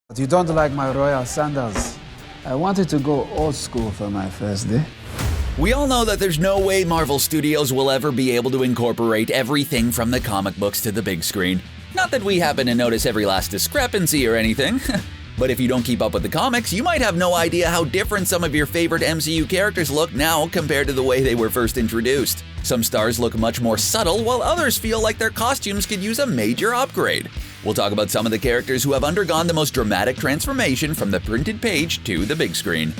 But you don't like my royal sandals. I wanted to go old school for my first day. We all know that there's no way Marvel Studios will ever be able to incorporate everything from the comic books to the big screen. Not that we happen to notice every last discrepancy or anything. But if you don't keep up with the comics, you might have no idea how different some of your favorite MCU characters look now compared to the way they were first introduced. Some stars look much more subtle, while others feel like their costumes could use a major upgrade. We'll talk about some of the characters who have undergone the most dramatic transformation from the printed page to the big screen.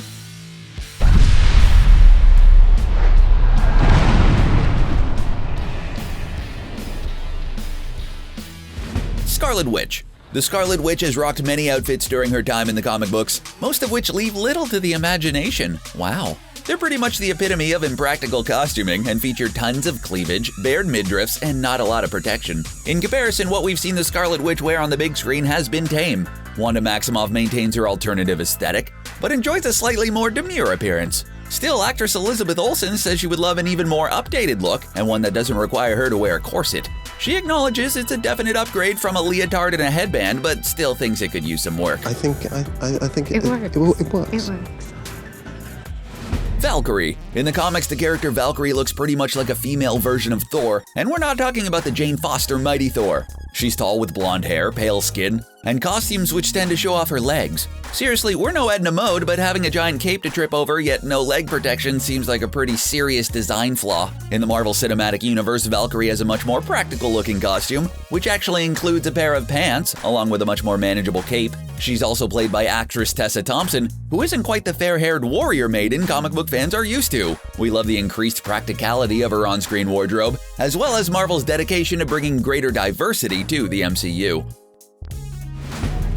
Scarlet Witch. The Scarlet Witch has rocked many outfits during her time in the comic books, most of which leave little to the imagination. Wow. They're pretty much the epitome of impractical costuming and feature tons of cleavage, bared midriffs, and not a lot of protection. In comparison, what we've seen the Scarlet Witch wear on the big screen has been tame. Wanda Maximoff maintains her alternative aesthetic, but enjoys a slightly more demure appearance. Still, actress Elizabeth Olsen says she would love an even more updated look, and one that doesn't require her to wear a corset. She acknowledges it's a definite upgrade from a leotard and a headband, but still thinks it could use some work. I think it works. It works. Valkyrie. In the comics, the character Valkyrie looks pretty much like a female version of Thor, and we're not talking about the Jane Foster Mighty Thor. She's tall with blonde hair, pale skin, and costumes which tend to show off her legs. Seriously, we're no Edna Mode, but having a giant cape to trip over yet no leg protection seems like a pretty serious design flaw. In the Marvel Cinematic Universe, Valkyrie has a much more practical looking costume, which actually includes a pair of pants, along with a much more manageable cape. She's also played by actress Tessa Thompson, who isn't quite the fair-haired warrior maiden comic book fans are used to. We love the increased practicality of her on-screen wardrobe, as well as Marvel's dedication to bringing greater diversity to the MCU.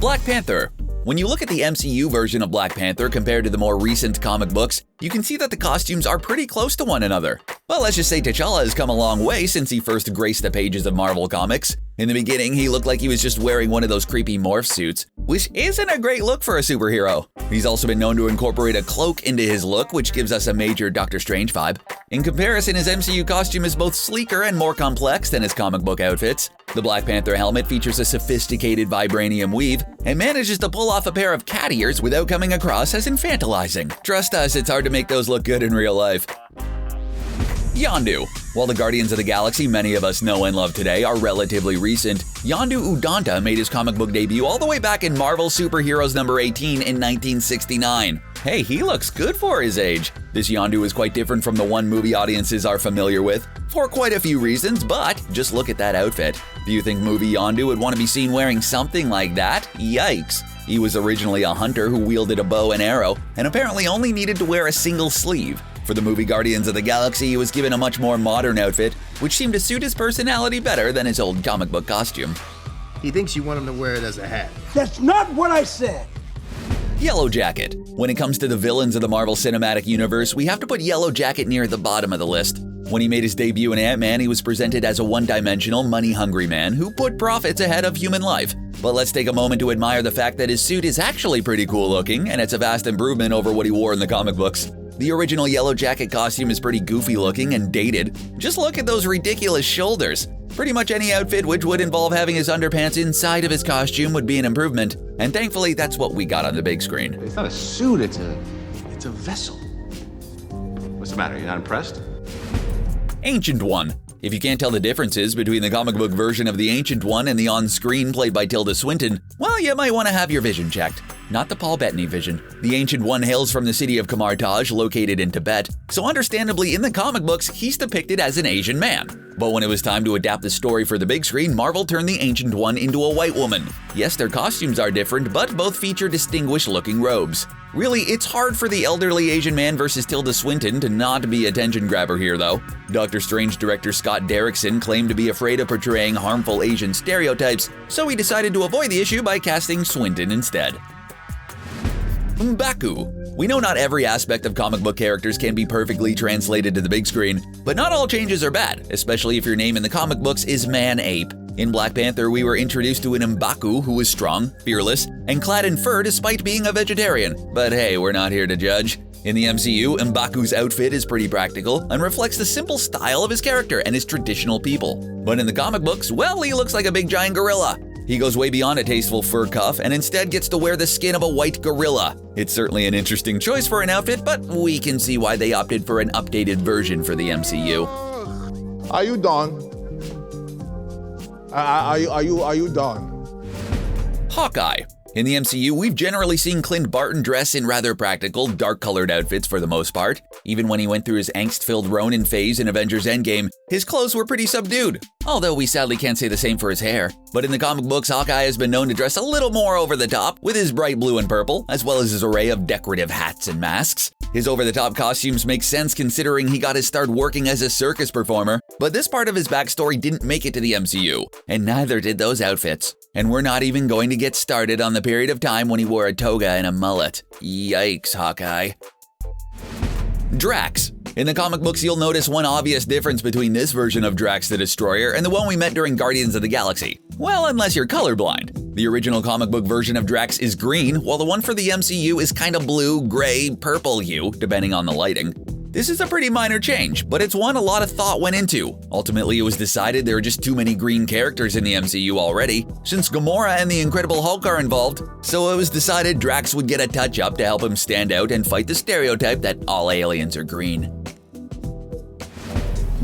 Black Panther. When you look at the MCU version of Black Panther compared to the more recent comic books, you can see that the costumes are pretty close to one another. Well, let's just say T'Challa has come a long way since he first graced the pages of Marvel Comics. In the beginning, he looked like he was just wearing one of those creepy morph suits, which isn't a great look for a superhero. He's also been known to incorporate a cloak into his look, which gives us a major Doctor Strange vibe. In comparison, his MCU costume is both sleeker and more complex than his comic book outfits. The Black Panther helmet features a sophisticated vibranium weave and manages to pull off a pair of cat ears without coming across as infantilizing. Trust us, it's hard to make those look good in real life. Yondu. While the Guardians of the Galaxy many of us know and love today are relatively recent, Yondu Udonta made his comic book debut all the way back in Marvel Superheroes number 18 in 1969. Hey, he looks good for his age. This Yondu is quite different from the one movie audiences are familiar with, for quite a few reasons, but just look at that outfit. Do you think movie Yondu would want to be seen wearing something like that? Yikes. He was originally a hunter who wielded a bow and arrow, and apparently only needed to wear a single sleeve. For the movie Guardians of the Galaxy, he was given a much more modern outfit, which seemed to suit his personality better than his old comic book costume. He thinks you want him to wear it as a hat. That's not what I said! Yellowjacket. When it comes to the villains of the Marvel Cinematic Universe, we have to put Yellowjacket near the bottom of the list. When he made his debut in Ant-Man, he was presented as a one-dimensional, money-hungry man who put profits ahead of human life. But let's take a moment to admire the fact that his suit is actually pretty cool looking, and it's a vast improvement over what he wore in the comic books. The original Yellowjacket costume is pretty goofy looking and dated. Just look at those ridiculous shoulders. Pretty much any outfit which would involve having his underpants inside of his costume would be an improvement, and thankfully that's what we got on the big screen. It's not a suit, it's a vessel. What's the matter, you're not impressed? Ancient One. If you can't tell the differences between the comic book version of the Ancient One and the on-screen played by Tilda Swinton, well, you might want to have your vision checked. Not the Paul Bettany vision. The Ancient One hails from the city of Kamartaj, located in Tibet, so understandably in the comic books, he's depicted as an Asian man. But when it was time to adapt the story for the big screen, Marvel turned the Ancient One into a white woman. Yes, their costumes are different, but both feature distinguished-looking robes. Really, it's hard for the elderly Asian man versus Tilda Swinton to not be a attention grabber here, though. Doctor Strange director Scott Derrickson claimed to be afraid of portraying harmful Asian stereotypes, so he decided to avoid the issue by casting Swinton instead. M'Baku. We know not every aspect of comic book characters can be perfectly translated to the big screen, but not all changes are bad, especially if your name in the comic books is Man-Ape. In Black Panther, we were introduced to an M'Baku who was strong, fearless, and clad in fur despite being a vegetarian. But hey, we're not here to judge. In the MCU, M'Baku's outfit is pretty practical and reflects the simple style of his character and his traditional people. But in the comic books, well, he looks like a big giant gorilla. He goes way beyond a tasteful fur cuff and instead gets to wear the skin of a white gorilla. It's certainly an interesting choice for an outfit, but we can see why they opted for an updated version for the MCU. Are you done? Are you done? Hawkeye. In the MCU, we've generally seen Clint Barton dress in rather practical, dark-colored outfits for the most part. Even when he went through his angst-filled Ronin phase in Avengers Endgame, his clothes were pretty subdued. Although we sadly can't say the same for his hair. But in the comic books, Hawkeye has been known to dress a little more over the top, with his bright blue and purple, as well as his array of decorative hats and masks. His over-the-top costumes make sense considering he got his start working as a circus performer, but this part of his backstory didn't make it to the MCU, and neither did those outfits. And we're not even going to get started on the period of time when he wore a toga and a mullet. Yikes, Hawkeye. Drax. In the comic books, you'll notice one obvious difference between this version of Drax the Destroyer and the one we met during Guardians of the Galaxy. Well, unless you're colorblind. The original comic book version of Drax is green, while the one for the MCU is kind of blue, gray, purple hue, depending on the lighting. This is a pretty minor change, but it's one a lot of thought went into. Ultimately, it was decided there are just too many green characters in the MCU already, since Gamora and the Incredible Hulk are involved, so it was decided Drax would get a touch-up to help him stand out and fight the stereotype that all aliens are green.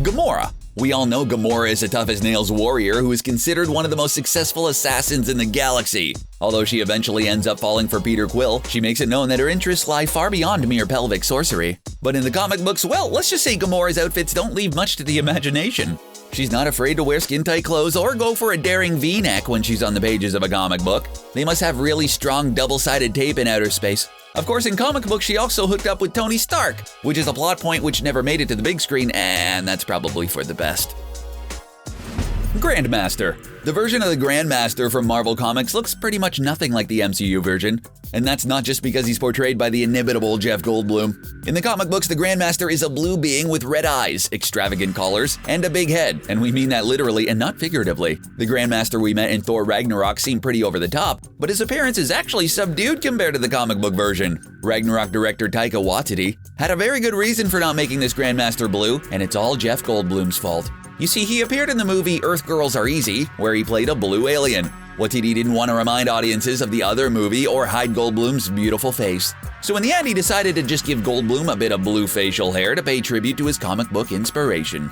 Gamora. We all know Gamora is a tough-as-nails warrior who is considered one of the most successful assassins in the galaxy. Although she eventually ends up falling for Peter Quill, she makes it known that her interests lie far beyond mere pelvic sorcery. But in the comic books, well, let's just say Gamora's outfits don't leave much to the imagination. She's not afraid to wear skin-tight clothes or go for a daring V-neck when she's on the pages of a comic book. They must have really strong double-sided tape in outer space. Of course, in comic books, she also hooked up with Tony Stark, which is a plot point which never made it to the big screen, and that's probably for the best. Grandmaster. The version of the Grandmaster from Marvel Comics looks pretty much nothing like the MCU version, and that's not just because he's portrayed by the inimitable Jeff Goldblum. In the comic books, the Grandmaster is a blue being with red eyes, extravagant collars, and a big head, and we mean that literally and not figuratively. The Grandmaster we met in Thor Ragnarok seemed pretty over the top, but his appearance is actually subdued compared to the comic book version. Ragnarok director Taika Waititi had a very good reason for not making this Grandmaster blue, and it's all Jeff Goldblum's fault. You see, he appeared in the movie Earth Girls Are Easy, where he played a blue alien. Waititi didn't want to remind audiences of the other movie or hide Goldblum's beautiful face. So in the end, he decided to just give Goldblum a bit of blue facial hair to pay tribute to his comic book inspiration.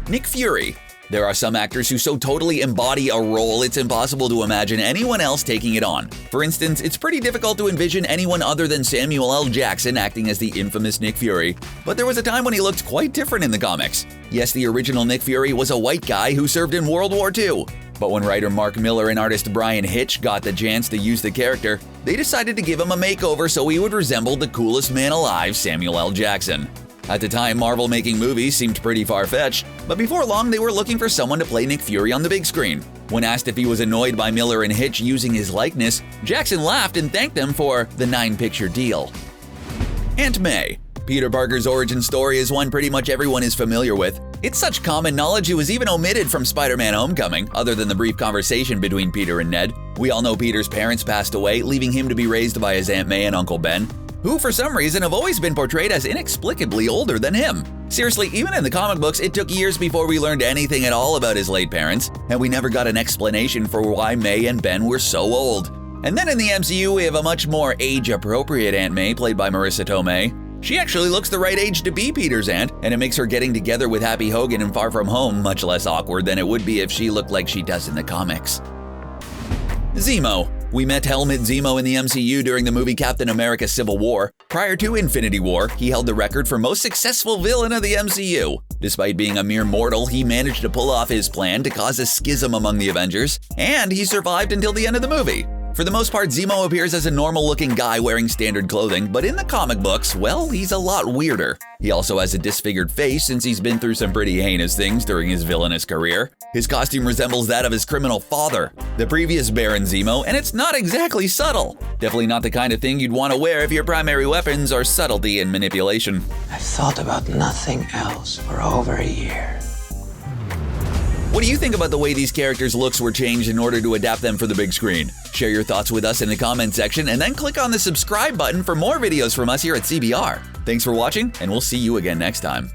Nick Fury. There are some actors who so totally embody a role it's impossible to imagine anyone else taking it on. For instance, it's pretty difficult to envision anyone other than Samuel L. Jackson acting as the infamous Nick Fury. But there was a time when he looked quite different in the comics. Yes, the original Nick Fury was a white guy who served in World War II. But when writer Mark Miller and artist Brian Hitch got the chance to use the character, they decided to give him a makeover so he would resemble the coolest man alive, Samuel L. Jackson. At the time, Marvel making movies seemed pretty far-fetched, but before long they were looking for someone to play Nick Fury on the big screen. When asked if he was annoyed by Miller and Hitch using his likeness, Jackson laughed and thanked them for the 9-picture deal. Aunt May. Peter Parker's origin story is one pretty much everyone is familiar with. It's such common knowledge it was even omitted from Spider-Man Homecoming, other than the brief conversation between Peter and Ned. We all know Peter's parents passed away, leaving him to be raised by his Aunt May and Uncle Ben, who for some reason have always been portrayed as inexplicably older than him. Seriously, even in the comic books, it took years before we learned anything at all about his late parents, and we never got an explanation for why May and Ben were so old. And then in the MCU, we have a much more age-appropriate Aunt May, played by Marissa Tomei. She actually looks the right age to be Peter's aunt, and it makes her getting together with Happy Hogan in Far From Home much less awkward than it would be if she looked like she does in the comics. Zemo. We met Helmut Zemo in the MCU during the movie Captain America: Civil War. Prior to Infinity War, he held the record for most successful villain of the MCU. Despite being a mere mortal, he managed to pull off his plan to cause a schism among the Avengers, and he survived until the end of the movie. For the most part, Zemo appears as a normal-looking guy wearing standard clothing, but in the comic books, well, he's a lot weirder. He also has a disfigured face since he's been through some pretty heinous things during his villainous career. His costume resembles that of his criminal father, the previous Baron Zemo, and it's not exactly subtle. Definitely not the kind of thing you'd want to wear if your primary weapons are subtlety and manipulation. I've thought about nothing else for over a year. What do you think about the way these characters' looks were changed in order to adapt them for the big screen? Share your thoughts with us in the comment section and then click on the subscribe button for more videos from us here at CBR. Thanks for watching, and we'll see you again next time.